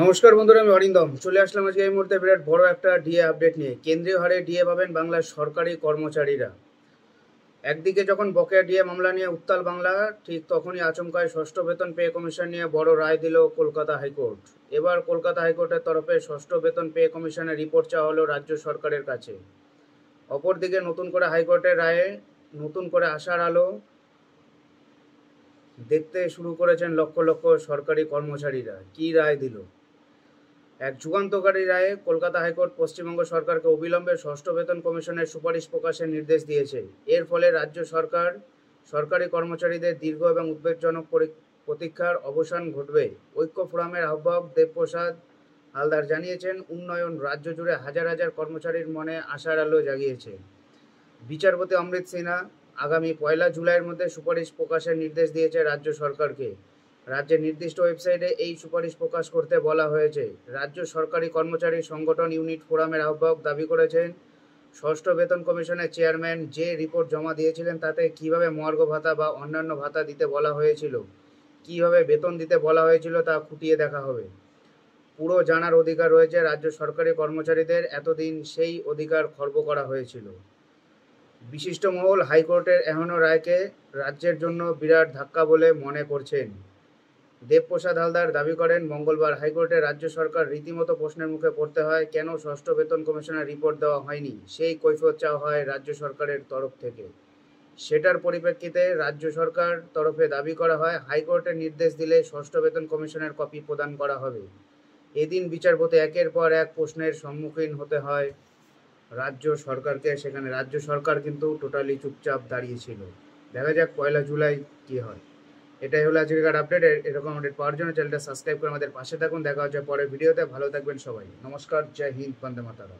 নমস্কার বন্ধুরা, আমি অরিন্দম চলে আসলাম আজকে এই মুহূর্তে বিরাট বড় একটা ডিএ আপডেট নিয়ে। কেন্দ্রীয় হারে ডিএ পাবেন বাংলার সরকারি কর্মচারীরা। একদিকে যখন বকেয়া ডিএ মামলা নিয়ে উত্তাল বাংলা, ঠিক তখনই আচমকায় ষষ্ঠ বেতন পে কমিশন নিয়ে বড় রায় দিল কলকাতা হাইকোর্ট। এবার কলকাতা হাইকোর্টের তরফে ষষ্ঠ বেতন পে কমিশনের রিপোর্ট চাওয়া হলো রাজ্য সরকারের কাছে। অপরদিকে নতুন করে হাইকোর্টের রায়ে নতুন করে আশার আলো দেখতে শুরু করেছেন লক্ষ লক্ষ সরকারি কর্মচারীরা। কি রায় দিল? এক যুগান্তকারী রায়ে কলকাতা হাইকোর্ট পশ্চিমবঙ্গ সরকারকে অবিলম্বে ষষ্ঠ বেতন কমিশনের সুপারিশ প্রকাশের নির্দেশ দিয়েছে। এর ফলে রাজ্য সরকার সরকারি কর্মচারীদের দীর্ঘ এবং উদ্বেগজনক প্রতীক্ষার অবসান ঘটবে। ঐক্য ফোরামের আহ্বায়ক দেবপ্রসাদ হালদার জানিয়েছেন, উন্নয়ন রাজ্য জুড়ে হাজার হাজার কর্মচারীর মনে আশার আলো জাগিয়েছে। বিচারপতি অমৃত সিনহা আগামী 1 জুলাইয়ের মধ্যে সুপারিশ প্রকাশের নির্দেশ দিয়েছে রাজ্য সরকারকে। রাজ্যের নির্দিষ্ট ওয়েবসাইটে এই সুপারিশ প্রকাশ করতে বলা হয়েছে। রাজ্য সরকারি কর্মচারী সংগঠন ইউনিট ফোরামের আহ্বায়ক দাবি করেছেন, ষষ্ঠ বেতন কমিশনের চেয়ারম্যান যে রিপোর্ট জমা দিয়েছিলেন তাতে কিভাবে মর্গ ভাতা বা অন্যান্য ভাতা দিতে বলা হয়েছিল, কিভাবে বেতন দিতে বলা হয়েছিল তা খুঁটিয়ে দেখা হবে। পুরো জানার অধিকার রয়েছে রাজ্য সরকারি কর্মচারীদের, এতদিন সেই অধিকার খর্ব করা হয়েছিল। বিশিষ্ট মহল হাইকোর্টের এহেন রায়কে রাজ্যের জন্য বিরাট ধাক্কা বলে মনে করছেন। দেবপ্রসাদ হালদার দাবি করেন, মঙ্গলবার হাইকোর্টে রাজ্য সরকার রীতিমতো প্রশ্নের মুখে পড়তে হয়, কেন ষষ্ঠ বেতন কমিশনের রিপোর্ট দেওয়া হয়নি সেই কৈফিয়ত চাওয়া হয় রাজ্য সরকারের তরফ থেকে। সেটার পরিপ্রেক্ষিতে রাজ্য সরকার তরফে দাবি করা হয়, হাইকোর্টের নির্দেশ দিলে ষষ্ঠ বেতন কমিশনের কপি প্রদান করা হবে। এদিন বিচারপতি একের পর এক প্রশ্নের সম্মুখীন হতে হয় রাজ্য সরকারকে। সেখানে রাজ্য সরকার কিন্তু টোটালি চুপচাপ দাঁড়িয়েছিল। দেখা যাক 1 জুলাই কি হয়। এটাই হলো আজকের আপডেট। এরকম আপডেট পাওয়ার জন্য চ্যানেলটা সাবস্ক্রাইব করে আমাদের পাশে থাকুন। দেখা হচ্ছে পরের ভিডিওতে। ভালো থাকবেন সবাই। নমস্কার, জয় হিন্দ, বন্দে মাতরম।